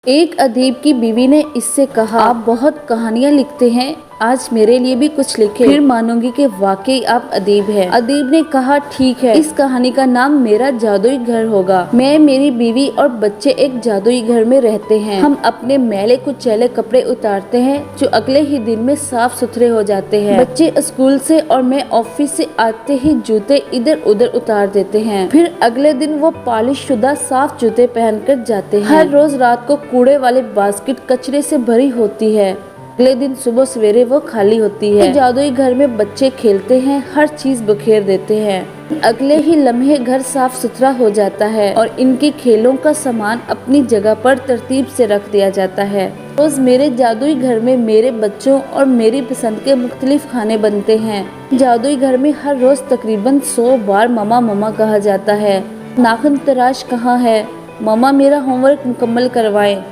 एक अदीब की बीवी ने इससे कहा, आप बहुत कहानियाँ लिखते हैं, आज मेरे लिए भी कुछ लिखे, फिर मानूंगी कि वाकई आप अदीब हैं। अदीब ने कहा, ठीक है, इस कहानी का नाम मेरा जादुई घर होगा। मैं, मेरी बीवी और बच्चे एक जादुई घर में रहते हैं। हम अपने मैले कुचैले कपड़े उतारते हैं जो अगले ही दिन में साफ सुथरे हो जाते हैं। बच्चे स्कूल से और मैं ऑफिस से आते ही जूते इधर उधर उतार देते हैं। फिर अगले दिन वो पॉलिश शुदा साफ जूते पहनकर जाते हैं। हर रोज रात को कूड़े वाली बास्केट कचरे से भरी होती है, अगले दिन सुबह सवेरे वो खाली होती है। जादुई घर में बच्चे खेलते हैं, हर चीज बिखेर देते हैं। अगले ही लम्हे घर साफ सुथरा हो जाता है और इनके खेलों का सामान अपनी जगह पर तरतीब से रख दिया जाता है। रोज मेरे जादुई घर में मेरे बच्चों और मेरी पसंद के मुख्तलिफ खाने बनते हैं। जादुई घर में हर रोज तकरीबन 100 बार ममा ममा कहा जाता है। नाखून तराश कहाँ है, ममा मेरा होमवर्क मुकम्मल करवाएं।